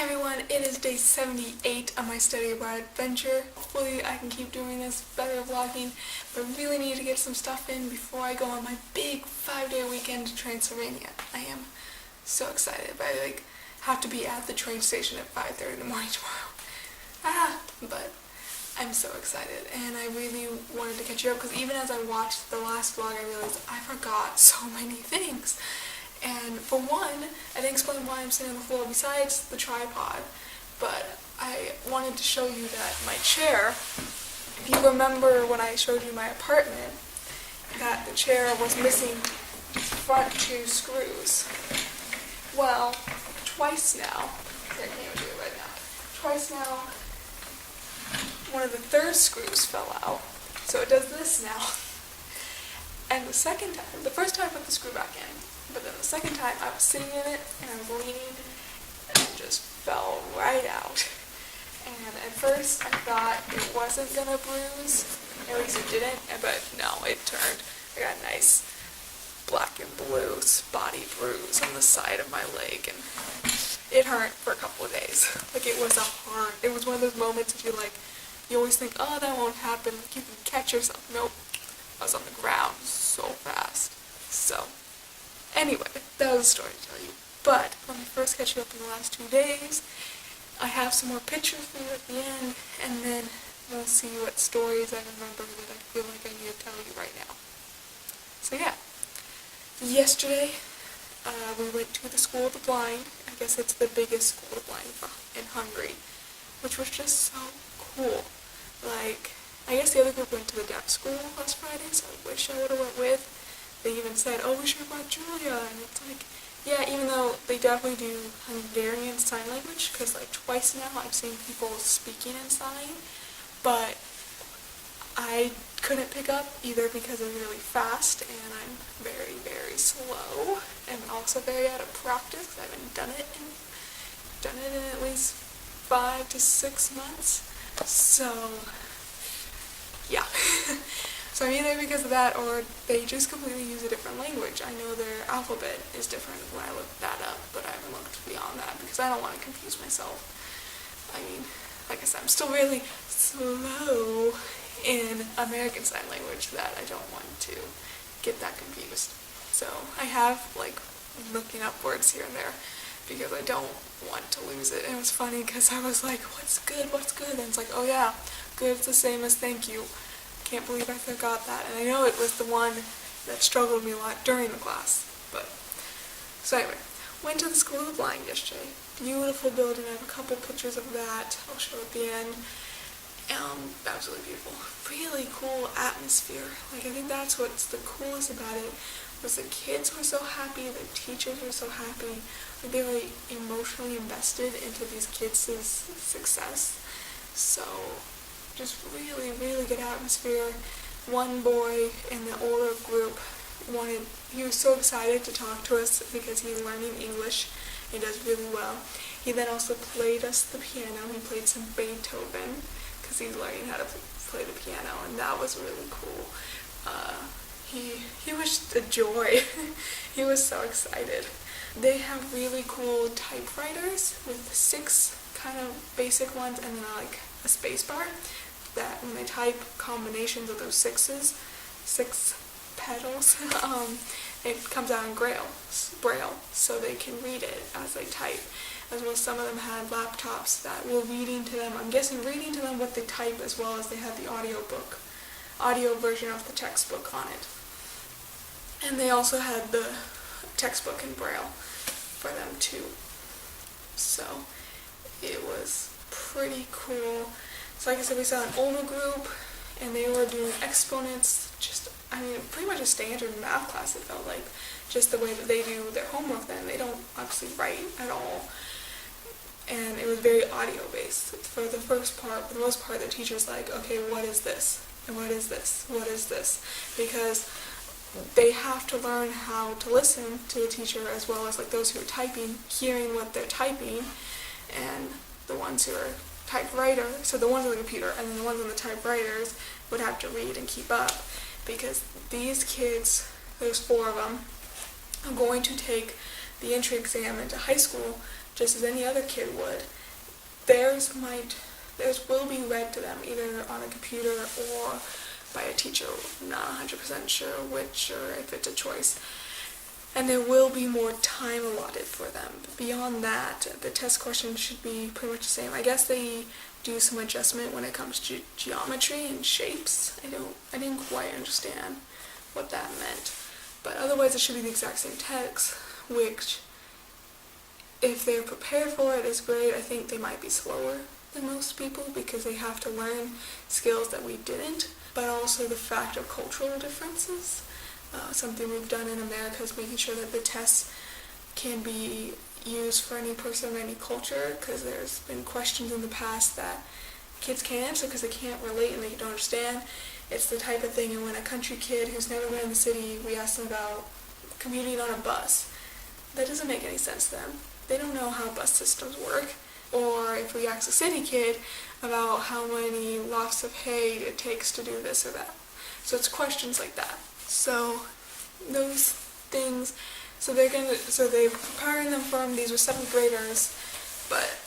everyone, it is day 78 of my study abroad adventure. Hopefully I can keep doing this better vlogging, but I really need to get some stuff in before I go on my big 5-day weekend to Transylvania. I am so excited, but I have to be at the train station at 5:30 in the morning tomorrow. But I'm so excited, and I really wanted to catch you up because even as I watched the last vlog, I realized I forgot so many things. And for one, I didn't explain why I'm sitting on the floor besides the tripod, but I wanted to show you that my chair, if you remember when I showed you my apartment, that the chair was missing front 2 screws. Well, twice now, I can't even do it right now, twice now, one of the third screws fell out, so it does this now. And the second time, the first time I put the screw back in, but then the second time I was sitting in it and I was leaning and it just fell right out. And at first I thought it wasn't gonna bruise, at least it didn't, but no, it turned. I got a nice black and blue spotty bruise on the side of my leg, and it hurt for a couple of days. It was one of those moments that you always think, oh, that won't happen, you can catch yourself. Nope, I was on the ground so fast. So anyway, that was a story to tell you. But let me first catch you up in the last 2 days. I have some more pictures for you at the end, and then we'll see what stories I remember that I feel like I need to tell you right now. So yeah, yesterday we went to the School of the Blind. I guess it's the biggest School of the Blind in Hungary, which was just so cool. I guess the other group went to the deaf school last Friday, so I wish I would have went with. They even said, oh, we should have brought Julia, and it's yeah, even though they definitely do Hungarian Sign Language, because twice now I've seen people speaking in sign, but I couldn't pick up either because I'm really fast and I'm very, very slow, and also very out of practice. I haven't done it in at least 5 to 6 months, so yeah. So either because of that, or they just completely use a different language. I know their alphabet is different when I looked that up, but I haven't looked beyond that because I don't want to confuse myself. I mean, like I said, I'm still really slow in American Sign Language that I don't want to get that confused. So I have looking up words here and there because I don't want to lose it. And it was funny because I was like, what's good? And it's oh yeah, good's the same as thank you. Can't believe I forgot that, and I know it was the one that struggled me a lot during the class. But so anyway, went to the School of the Blind yesterday. Beautiful building. I have a couple pictures of that. I'll show at the end. Absolutely beautiful. Really cool atmosphere. I think that's what's the coolest about it. Was the kids were so happy, the teachers were so happy. They were emotionally invested into these kids' success. So just really, really good atmosphere. One boy in the older group he was so excited to talk to us because he's learning English. He does really well. He then also played us the piano. He played some Beethoven because he's learning how to play the piano, and that was really cool. He was a joy. He was so excited. They have really cool typewriters with 6 kind of basic ones, and then a space bar that when they type combinations of those 6 pedals, it comes out in braille, so they can read it as they type. As well as some of them had laptops that were reading to them, I'm guessing reading to them what they type, as well as they had the audio version of the textbook on it. And they also had the textbook in braille for them too. So it was pretty cool. So like I said, we saw an older group, and they were doing exponents, pretty much a standard math class, it felt like. Just the way that they do their homework then. They don't obviously write at all. And it was very audio-based. For the most part, the teacher's okay, what is this? And what is this? What is this? Because they have to learn how to listen to the teacher, as well as those who are typing, hearing what they're typing, and the ones who are typewriter, so the ones on the computer and then the ones on the typewriters would have to read and keep up, because these kids, there's 4 of them, are going to take the entry exam into high school just as any other kid would. Theirs will be read to them either on a computer or by a teacher. I'm not 100% sure which or if it's a choice. And there will be more time allotted for them. Beyond that, the test questions should be pretty much the same. I guess they do some adjustment when it comes to geometry and shapes. I didn't quite understand what that meant. But otherwise it should be the exact same text, which, if they're prepared for it, is great. I think they might be slower than most people because they have to learn skills that we didn't, but also the fact of cultural differences. Something we've done in America is making sure that the tests can be used for any person of any culture, because there's been questions in the past that kids can't answer because they can't relate and they don't understand. It's the type of thing, and when a country kid who's never been in the city, we ask them about commuting on a bus, that doesn't make any sense to them. They don't know how bus systems work. Or if we ask a city kid about how many lofts of hay it takes to do this or that. So it's questions like that. So those things, so they're preparing them from, these were 7th graders,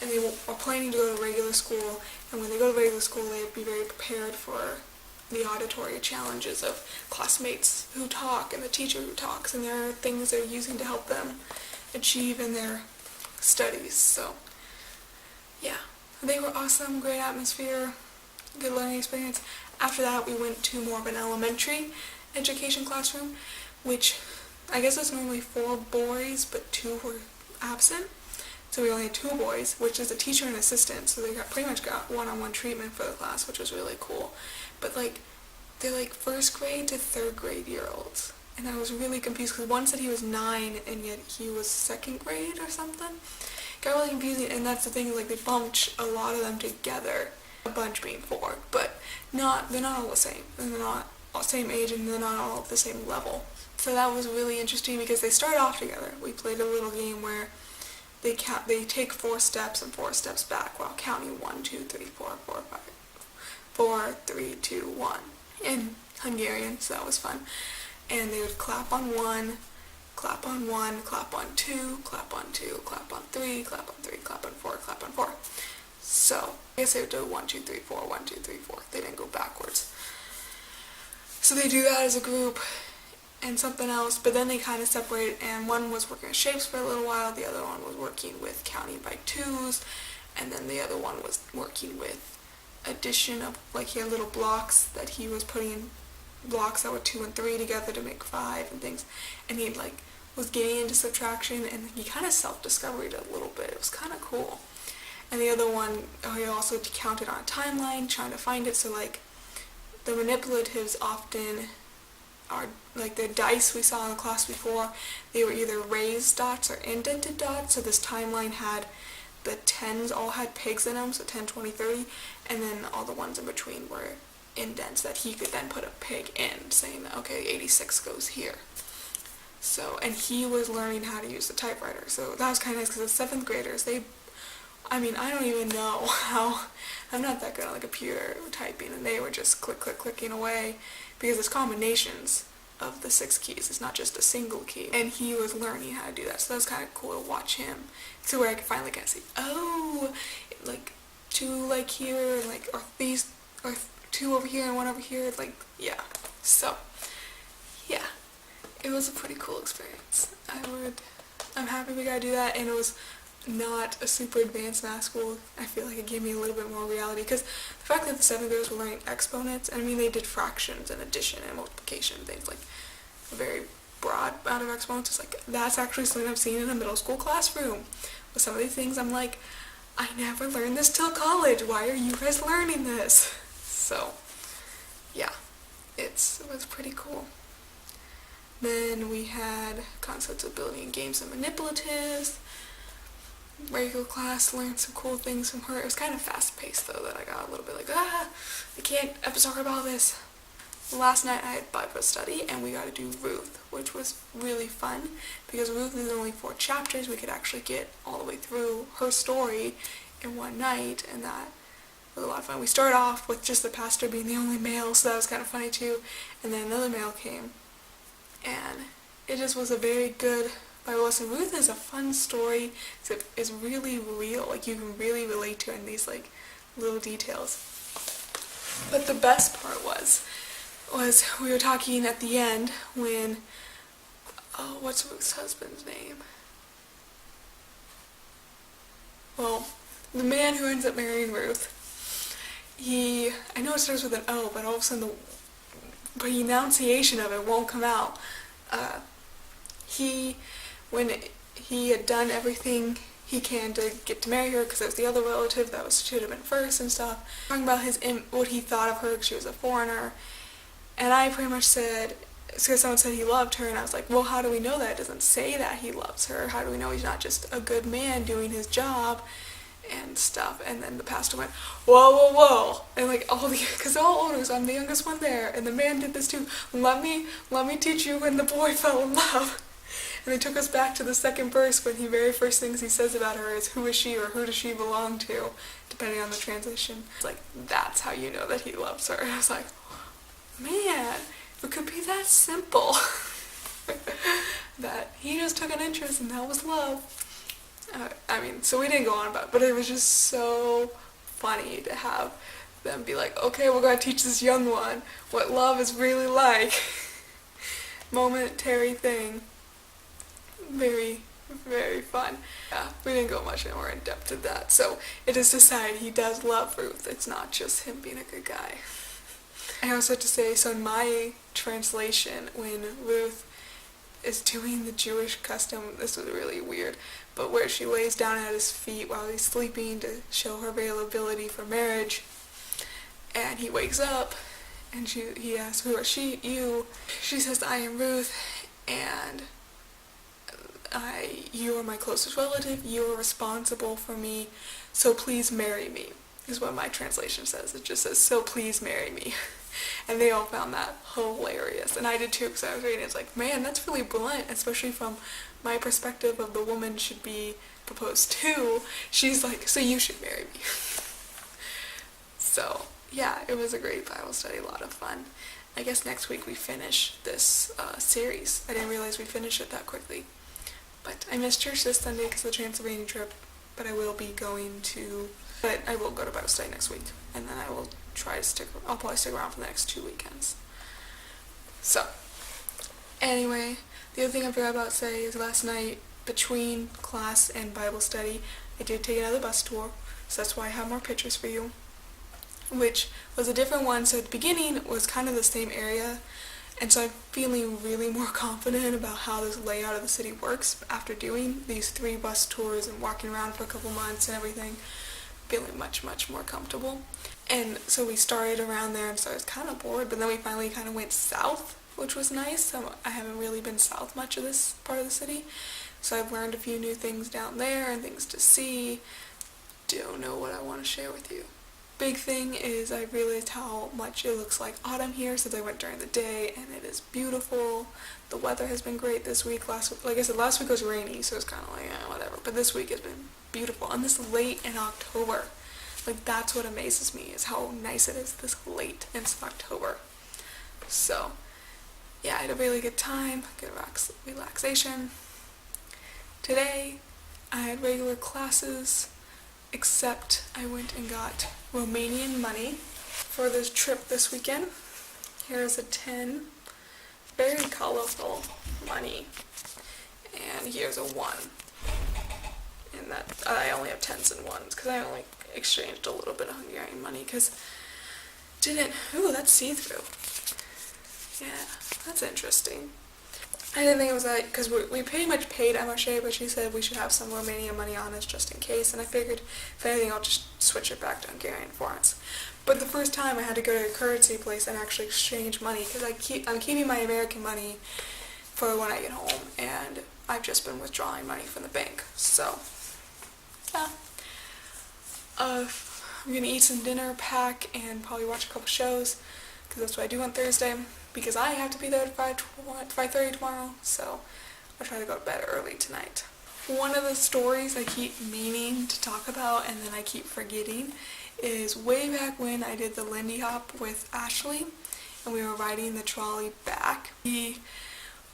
and they are planning to go to regular school, and when they go to regular school they'd be very prepared for the auditory challenges of classmates who talk and the teacher who talks, and there are things they're using to help them achieve in their studies. So yeah, they were awesome, great atmosphere, good learning experience. After that we went to more of an elementary education classroom, which I guess is normally 4 boys, but 2 were absent. So we only had 2 boys, which is a teacher and assistant, so they pretty much got one-on-one treatment for the class, which was really cool. But they're 1st grade to 3rd grade year-olds. And I was really confused because one said he was 9 and yet he was 2nd grade or something. Got really confusing, and that's the thing, they bumped a lot of them together, a bunch being 4, but they're not all the same, and they're not all the same age, and they're not all at the same level. So that was really interesting because they start off together. We played a little game where they take 4 steps and 4 steps back while counting 1, 2, 3, 4, 4, 5, 4, 3, 2, 1 in Hungarian, so that was fun. And they would clap on 1, clap on 1, clap on 2, clap on 2, clap on 3, clap on 3, clap on 4, clap on 4. So I guess they would do 1, 2, 3, 4, 1, 2, 3, 4. They didn't go backwards. So they do that as a group and something else, but then they kind of separate, and one was working with shapes for a little while, the other one was working with counting by 2s, and then the other one was working with addition of, he had little blocks that he was putting blocks that were 2 and 3 together to make 5 and things, and he was getting into subtraction, and he kind of self-discovered it a little bit. It was kind of cool. And the other one, he also counted on a timeline, trying to find it, so the manipulatives often are the dice we saw in the class before. They were either raised dots or indented dots, so this timeline had the 10s all had pigs in them, so 10, 20, 30, and then all the ones in between were indents that he could then put a pig in, saying that, okay, 86 goes here. So, and he was learning how to use the typewriter, so that was kind of nice, because the 7th graders, I don't even know how, I'm not that good on the computer typing, and they were just clicking away, because it's combinations of the 6 keys, it's not just a single key, and he was learning how to do that, so that was kind of cool to watch him, to where I could finally kind of see, 2 here, or these, or 2 over here and 1 over here, yeah, so, yeah, it was a pretty cool experience. I'm happy we got to do that, and it was not a super advanced math school. I feel like it gave me a little bit more reality, because the fact that the 7th graders were learning exponents, they did fractions and addition and multiplication, things a very broad amount of exponents. It's that's actually something I've seen in a middle school classroom. With some of these things, I'm I never learned this till college. Why are you guys learning this? So, yeah, it was pretty cool. Then we had concepts of building games and manipulatives. Regular class, learned some cool things from her. It was kind of fast-paced, though, that I got a little bit I can't absorb all this. Last night I had Bible study, and we got to do Ruth, which was really fun, because Ruth is only 4 chapters. We could actually get all the way through her story in one night, and that was a lot of fun. We started off with just the pastor being the only male, so that was kind of funny too, and then another male came, and it just was a very good Bible lesson. Ruth is a fun story. It's really real. Like, you can really relate to it in these, like, little details. But the best part was we were talking at the end when, oh, what's Ruth's husband's name? Well, the man who ends up marrying Ruth, I know it starts with an O, but all of a sudden the pronunciation of it won't come out. When he had done everything he can to get to marry her, because it was the other relative that should have been first and stuff, talking about what he thought of her because she was a foreigner, and I pretty much said, because someone said he loved her, and I was like, well, how do we know that? It doesn't say that he loves her. How do we know he's not just a good man doing his job and stuff? And then the pastor went, whoa, whoa, whoa, and like because they're all older, so I'm the youngest one there, and the man did this too. Let me teach you when the boy fell in love. And they took us back to the second verse when the very first things he says about her is, who is she, or who does she belong to, depending on the translation. It's like, that's how you know that he loves her. And I was like, man, it could be that simple. That he just took an interest and that was love. So we didn't go on about it, but it was just so funny to have them be like, okay, we're going to teach this young one what love is really like. Momentary thing. Very, very fun. Yeah, we didn't go much more in depth to that. So it is decided he does love Ruth. It's not just him being a good guy. I also have to say, so in my translation, when Ruth is doing the Jewish custom, this was really weird, but where she lays down at his feet while he's sleeping to show her availability for marriage, and he wakes up, and he asks, who are you? She says, I am Ruth, and you are my closest relative, you are responsible for me, so please marry me, is what my translation says. It just says, so please marry me. And they all found that hilarious. And I did too, because I was reading it. It's like, man, that's really blunt, especially from my perspective of the woman should be proposed to. She's like, so you should marry me. So, yeah, it was a great Bible study, a lot of fun. I guess next week we finish this series. I didn't realize we'd finish it that quickly. But I missed church this Sunday because of the Transylvania trip. But I will go to Bible study next week. And then I'll probably stick around for the next 2 weekends. So, anyway, the other thing I forgot about to say is last night, between class and Bible study, I did take another bus tour, so that's why I have more pictures for you, which was a different one. So at the beginning, it was kind of the same area, and so I'm feeling really more confident about how this layout of the city works after doing these 3 bus tours and walking around for a couple months and everything, feeling much, much more comfortable. And so we started around there, and so I was kind of bored, but then we finally kind of went south, which was nice. So I haven't really been south much of this part of the city, so I've learned a few new things down there and things to see. Don't know what I want to share with you. Big thing is I realized how much it looks like autumn here since I went during the day, and it is beautiful. The weather has been great this week. Like I said, last week was rainy, so it's kind of like, whatever. But this week has been beautiful, and this late in October. Like, that's what amazes me, is how nice it is this late in October. So, yeah, I had a really good time, good relaxation. Today, I had regular classes, except I went and got Romanian money for this trip this weekend. Here's a 10, very colorful money, and here's a 1. And that I only have 10s and 1s because I only exchanged a little bit of Hungarian money because that's see-through. Yeah, that's interesting. I didn't think it was that, because we pretty much paid Marche, but she said we should have some Romanian money on us just in case, and I figured if anything I'll just switch it back to Hungarian forints. But the first time I had to go to a currency place and actually exchange money, because I'm keeping my American money for when I get home, and I've just been withdrawing money from the bank, so yeah. I'm gonna eat some dinner, pack, and probably watch a couple shows, because that's what I do on Thursday, because I have to be there at 5:30 tomorrow, so I'll try to go to bed early tonight. One of the stories I keep meaning to talk about, and then I keep forgetting, is way back when I did the Lindy Hop with Ashley, and we were riding the trolley back. We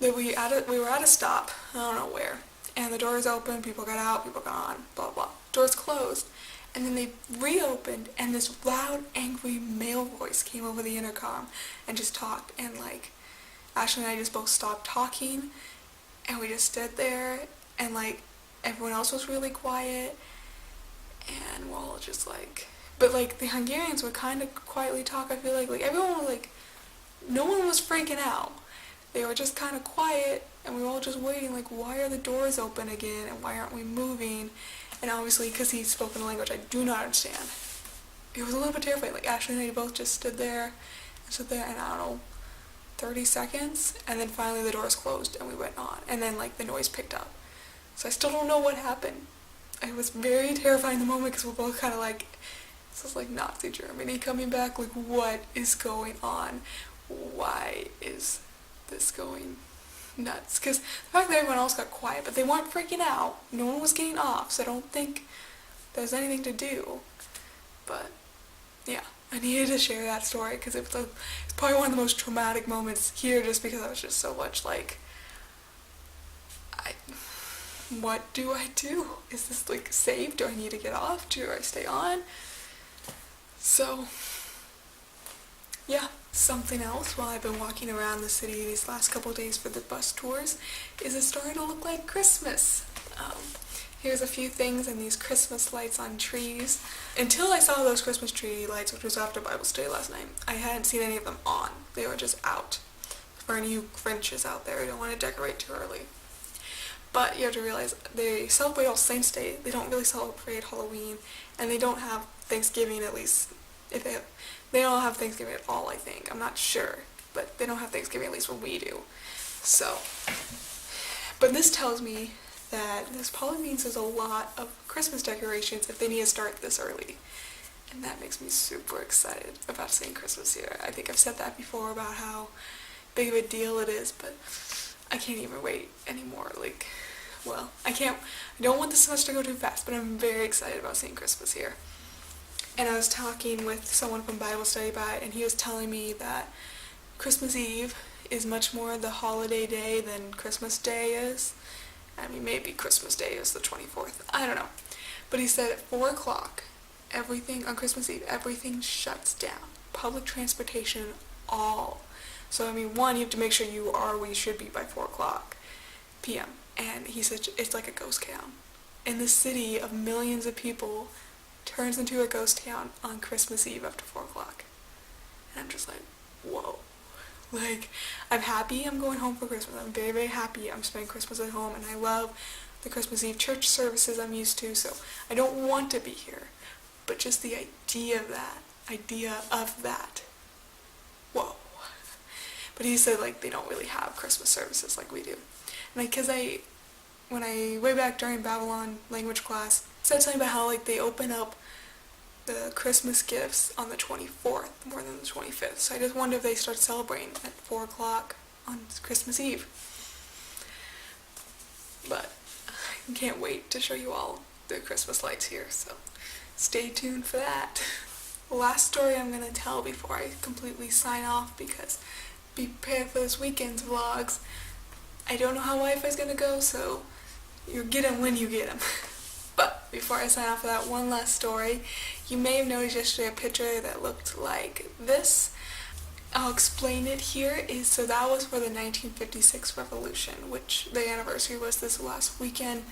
that we were at a stop, I don't know where, and the doors open, people got out, people got on, blah blah. Doors closed, and then they reopened, and this loud, angry male voice came over the intercom and just talked, and like Ashley and I just both stopped talking, and we just stood there, and like everyone else was really quiet, and we're all just like, but like the Hungarians would kind of quietly talk. I feel like everyone was like, no one was freaking out. They were just kind of quiet, and we were all just waiting, like, why are the doors open again, and why aren't we moving? And obviously, because he spoke in a language I do not understand, it was a little bit terrifying. Like, Ashley and I both just stood there, and I don't know, 30 seconds, and then finally the doors closed, and we went on, and then, like, the noise picked up. So I still don't know what happened. It was very terrifying in the moment, because we're both kind of like, this is like Nazi Germany coming back, like, what is going on? Why is this going nuts? Because the fact that everyone else got quiet, but they weren't freaking out, no one was getting off, so I don't think there's anything to do. But yeah, I needed to share that story because it's probably one of the most traumatic moments here, just because I was just so much like, what do I do? Is this like safe? Do I need to get off? Do I stay on? So yeah. Something else while I've been walking around the city these last couple of days for the bus tours is it's starting to look like Christmas. Here's a few things and these Christmas lights on trees. Until I saw those Christmas tree lights, which was after Bible study last night, I hadn't seen any of them on. They were just out. For any of you Grinches out there who don't want to decorate too early. But you have to realize they celebrate All Saints Day. They don't really celebrate Halloween, and they don't have Thanksgiving, at least if they don't have Thanksgiving at all, I think. I'm not sure, but they don't have Thanksgiving at least when we do. So, but this tells me that this probably means there's a lot of Christmas decorations if they need to start this early. And that makes me super excited about seeing Christmas here. I think I've said that before about how big of a deal it is, but I can't even wait anymore. Like, well, I don't want the semester to go too fast, but I'm very excited about seeing Christmas here. And I was talking with someone from Bible study about it, and he was telling me that Christmas Eve is much more the holiday day than Christmas Day is. I mean, maybe Christmas Day is the 24th. I don't know. But he said at 4 o'clock, everything on Christmas Eve, everything shuts down. Public transportation, all. So, I mean, one, you have to make sure you are where you should be by 4 o'clock p.m. And he said it's like a ghost town. In the city of millions of people, turns into a ghost town on Christmas Eve after 4 o'clock. And I'm just like, whoa. Like, I'm happy I'm going home for Christmas. I'm very, very happy I'm spending Christmas at home, and I love the Christmas Eve church services I'm used to, so I don't want to be here. But just the idea of that, whoa. But he said, like, they don't really have Christmas services like we do. And because when I, way back during Babylon language class, said something about how, like, they open up the Christmas gifts on the 24th more than the 25th. So I just wonder if they start celebrating at 4 o'clock on Christmas Eve. But I can't wait to show you all the Christmas lights here, so stay tuned for that. Last story I'm going to tell before I completely sign off, because be prepared for this weekend's vlogs. I don't know how Wi-Fi's going to go, so you get them when you get them. But before I sign off for that, one last story. You may have noticed yesterday a picture that looked like this. I'll explain it here. So that was for the 1956 revolution, which the anniversary was this last weekend,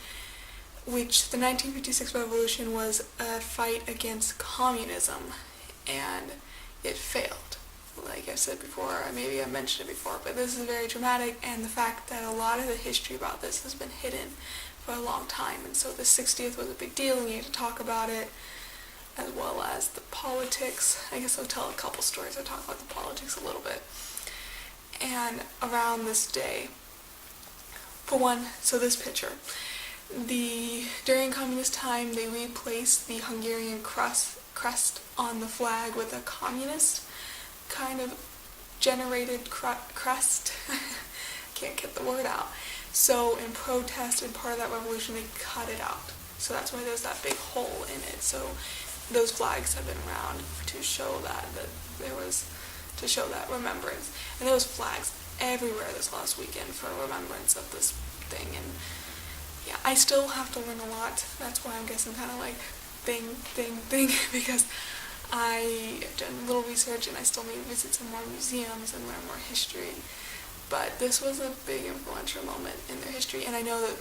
which the 1956 revolution was a fight against communism, and it failed. Like I said before, maybe I mentioned it before, but this is very dramatic, and the fact that a lot of the history about this has been hidden for a long time, and so the 60th was a big deal, and we had to talk about it, as well as the politics. I guess I'll tell a couple stories. I'll talk about the politics a little bit. And around this day, for one, so this picture, during communist time, they replaced the Hungarian crest on the flag with a communist kind of generated crest. Can't get the word out. So in protest and part of that revolution, they cut it out. So that's why there's that big hole in it. So those flags have been around to show that remembrance. And those flags everywhere this last weekend for remembrance of this thing, and yeah, I still have to learn a lot. That's why I guess I'm kind of like thing, because I have done a little research and I still need to visit some more museums and learn more history. But this was a big influential moment in their history, and I know that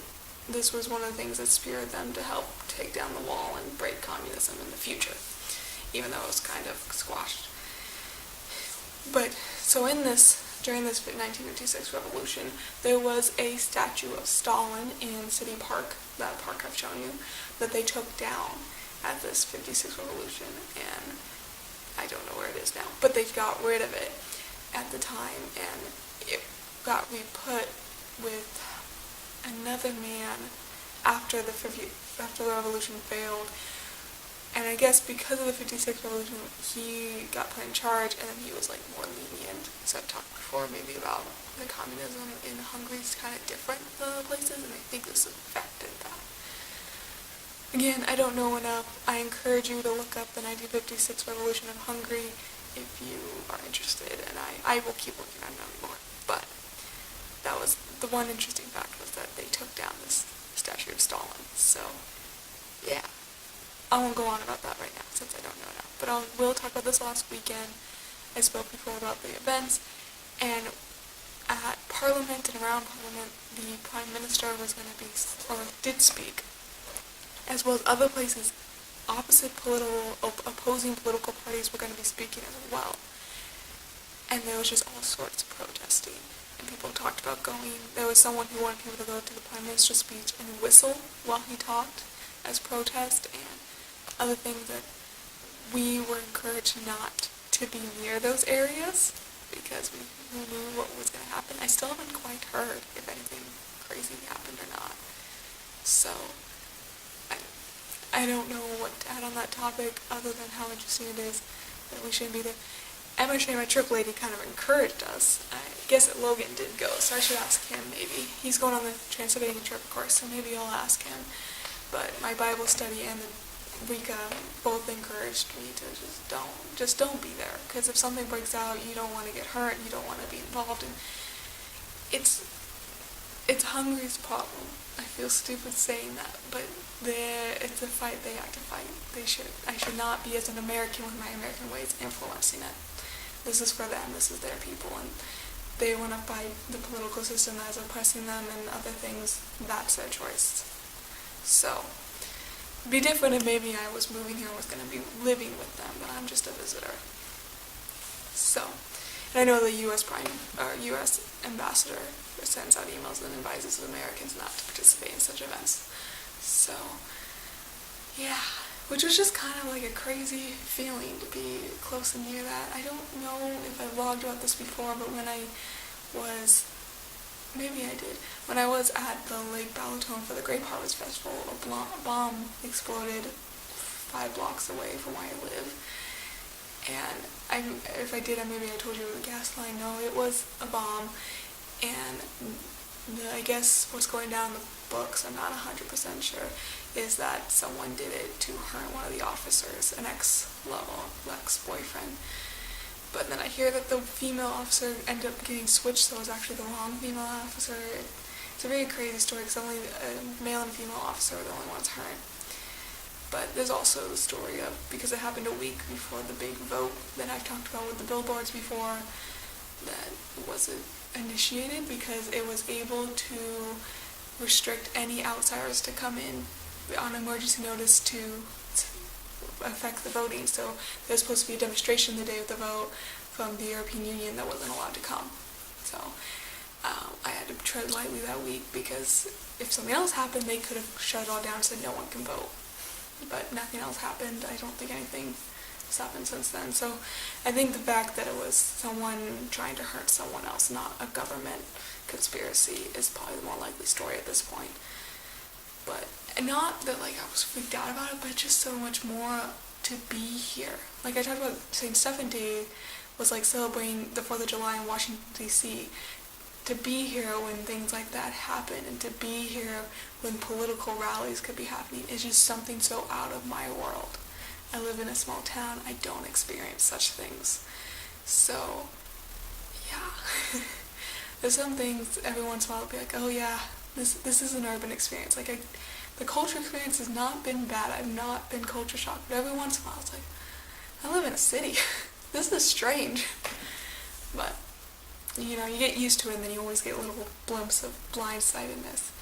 this was one of the things that spurred them to help take down the wall and break communism in the future, even though it was kind of squashed. But, so during this 1956 revolution, there was a statue of Stalin in City Park, that park I've shown you, that they took down at this 56 revolution, and I don't know where it is now, but they got rid of it at the time, and it got re-put with another man after the revolution failed. And I guess because of the 56 revolution, he got put in charge, and then he was like more lenient. So I've talked before maybe about the communism in Hungary is kind of different than other places, and I think this affected that. Again, I don't know enough. I encourage you to look up the 1956 revolution of Hungary if you are interested, and I will keep looking at it more. But that was the one interesting fact, was that they took down this statue of Stalin. So, yeah. I won't go on about that right now since I don't know now. But I will talk about this last weekend. I spoke before about the events, and at Parliament and around Parliament, the Prime Minister was going to be, or did speak, as well as other places. Opposing political parties were going to be speaking as well. And there was just all sorts of protesting. And people talked about there was someone who wanted people to go to the Prime Minister's speech and whistle while he talked as protest, and other things that we were encouraged not to be near those areas because we knew what was going to happen. I still haven't quite heard if anything crazy happened or not. So, I don't know what to add on that topic other than how interesting it is that we shouldn't be there. Emma Shea, my trip lady, kind of encouraged us. I guess that Logan did go, so I should ask him maybe. He's going on the Transylvania trip, of course, so maybe I'll ask him. But my Bible study and the Rika both encouraged me to just don't be there. Because if something breaks out, you don't want to get hurt, you don't want to be involved in. It's Hungary's problem. I feel stupid saying that, but it's a fight they have to fight. I should not be, as an American with my American ways, influencing it. This is for them, this is their people, and they want to fight the political system that is oppressing them and other things. That's their choice. So, it'd be different if maybe I was moving here and was going to be living with them, but I'm just a visitor. So, and I know the U.S. ambassador sends out emails and advises Americans not to participate in such events. So, yeah, which was just kind of like a crazy feeling to be close and near that. I don't know if I vlogged about this before, but when I was at the Lake Balaton for the Grape Harvest Festival, a bomb exploded 5 blocks away from where I live. And if I did, maybe I told you the gas line. No, it was a bomb. And I guess what's going down in the books, I'm not 100% sure, is that someone did it to hurt one of the officers, an ex-boyfriend. But then I hear that the female officer ended up getting switched, so it was actually the wrong female officer. It's a really crazy story because only a male and female officer were the only ones hurt. But there's also the story of, because it happened a week before the big vote that I've talked about with the billboards before, that wasn't initiated because it was able to restrict any outsiders to come in on emergency notice to affect the voting. So there was supposed to be a demonstration the day of the vote from the European Union that wasn't allowed to come. So I had to tread lightly that week because if something else happened, they could have shut it all down and said no one can vote. But nothing else happened. I don't think anything has happened since then. So I think the fact that it was someone trying to hurt someone else, not a government conspiracy, is probably the more likely story at this point. But not that I was freaked out about it, but just so much more to be here. I talked about St. Stephen Day was celebrating the 4th of July in Washington, D.C. To be here when things like that happen, and to be here when political rallies could be happening, is just something so out of my world. I live in a small town. I don't experience such things. So, yeah. there's some things every once in a while I'll be like, oh yeah, this is an urban experience. Like the culture experience has not been bad. I've not been culture shocked. But every once in a while it's like, I live in a city. This is strange. But, you get used to it and then you always get a little glimpse of blindsidedness.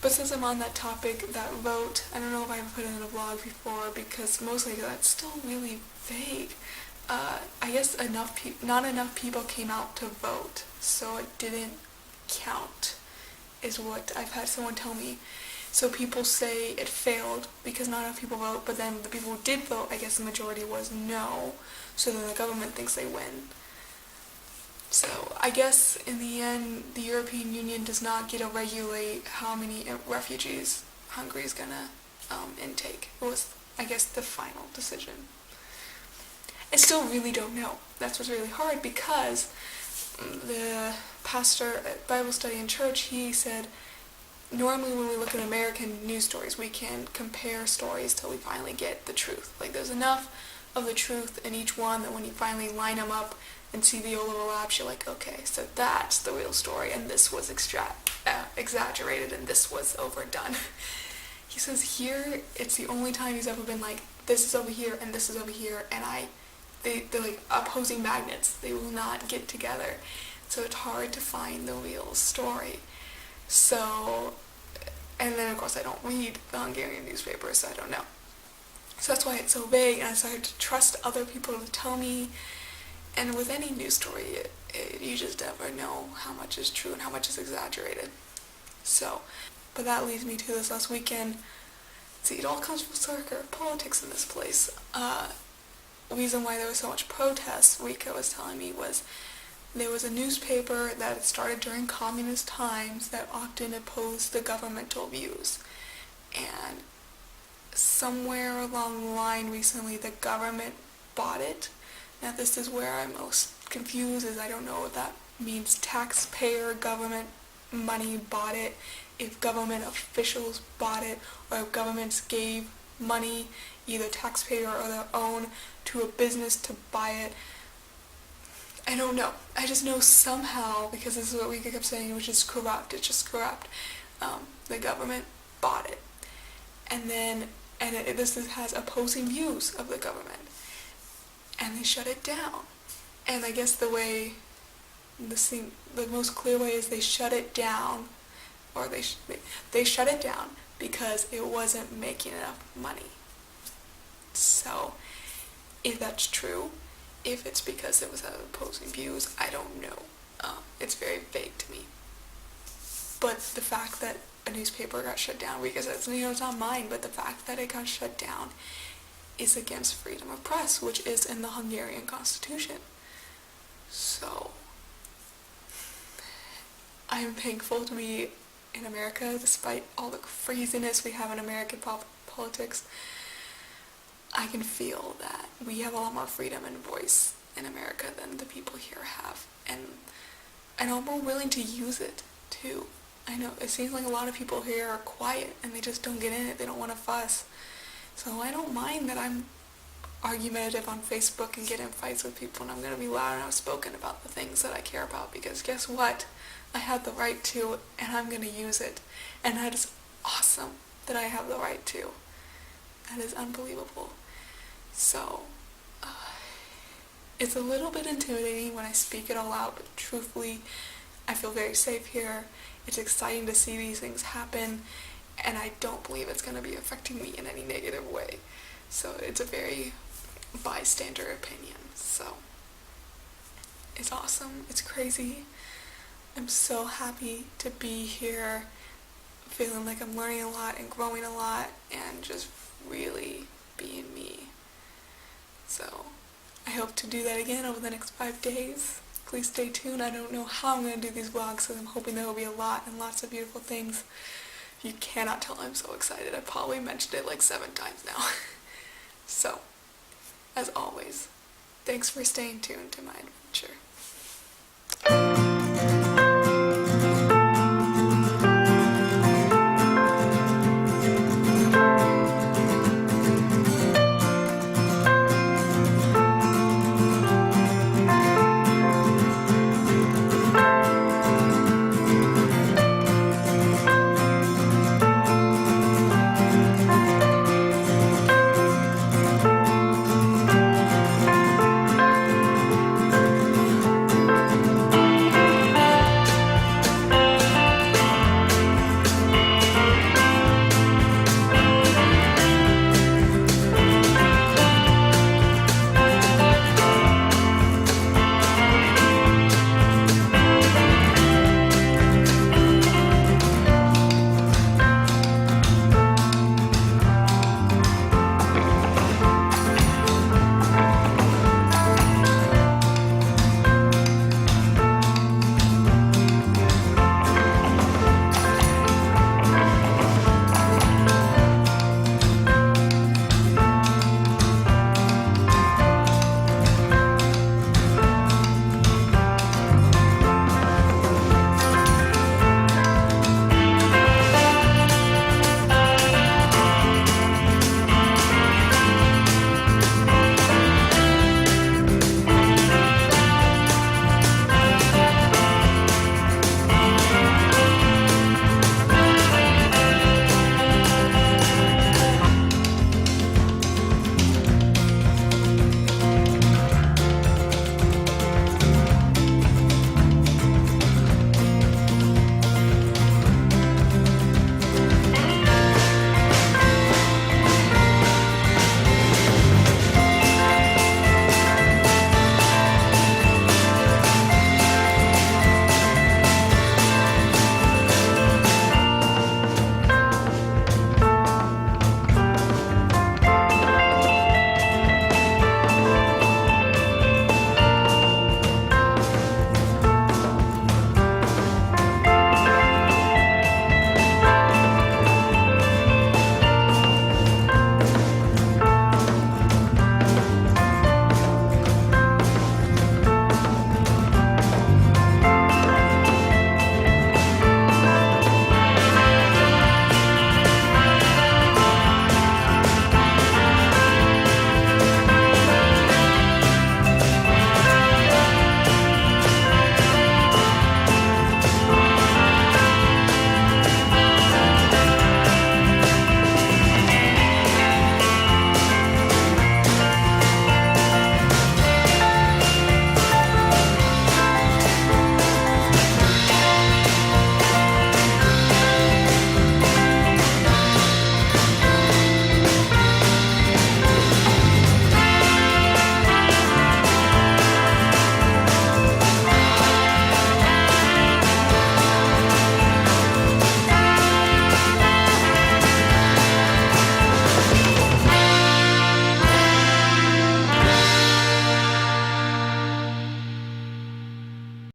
But since I'm on that topic, that vote, I don't know if I ever put it in a vlog before because mostly that's still really vague. I guess not enough people came out to vote, so it didn't count, is what I've had someone tell me. So people say it failed because not enough people vote, but then the people who did vote, I guess the majority was no, so then the government thinks they win. So I guess in the end, the European Union does not get to regulate how many refugees Hungary is gonna intake. It was, I guess, the final decision. I still really don't know. That's what's really hard because the pastor at Bible study in church, he said, normally when we look at American news stories, we can compare stories till we finally get the truth. Like there's enough of the truth in each one that when you finally line them up and see the overlaps, you're like, okay, so that's the real story, and this was exaggerated, and this was overdone. He says here, it's the only time he's ever been like, this is over here, and this is over here, and they're like opposing magnets. They will not get together. So it's hard to find the real story. So, and then of course I don't read the Hungarian newspapers, so I don't know. So that's why it's so vague, and I started to trust other people to tell me. And with any news story, you just never know how much is true and how much is exaggerated. So, but that leads me to this last weekend. See, it all comes from circle politics in this place. Reason why there was so much protest, Rika was telling me, was there was a newspaper that had started during communist times that often opposed the governmental views. And somewhere along the line recently, the government bought it. Now this is where I'm most confused, is I don't know if that means taxpayer government money bought it, if government officials bought it, or if governments gave money, either taxpayer or their own, to a business to buy it. I don't know. I just know somehow, because this is what we kept saying, which is corrupt. It's just corrupt. The government bought it. And then, this has opposing views of the government. And they shut it down. And I guess the most clear way is they shut it down, or they shut it down because it wasn't making enough money. So, if that's true, if it's because it was opposing views, I don't know. It's very vague to me. But the fact that a newspaper got shut down, because it's not mine, but the fact that it got shut down is against freedom of press, which is in the Hungarian constitution. So, I'm thankful to be in America, despite all the craziness we have in American politics. I can feel that we have a lot more freedom and voice in America than the people here have, and I'm more willing to use it too. I know it seems like a lot of people here are quiet and they just don't get in it. They don't want to fuss. So I don't mind that I'm argumentative on Facebook and get in fights with people, and I'm going to be loud and outspoken about the things that I care about, because guess what? I have the right to, and I'm going to use it. And that is awesome that I have the right to. That is unbelievable. So, it's a little bit intimidating when I speak it all out, but truthfully, I feel very safe here. It's exciting to see these things happen, and I don't believe it's going to be affecting me in any negative way. So it's a very bystander opinion. So it's awesome. It's crazy. I'm so happy to be here, feeling like I'm learning a lot and growing a lot and just really being me. So I hope to do that again over the next 5 days. Please stay tuned. I don't know how I'm going to do these vlogs, so I'm hoping there will be a lot and lots of beautiful things. You cannot tell I'm so excited. I probably mentioned it like 7 times now. So, as always, thanks for staying tuned to my adventure.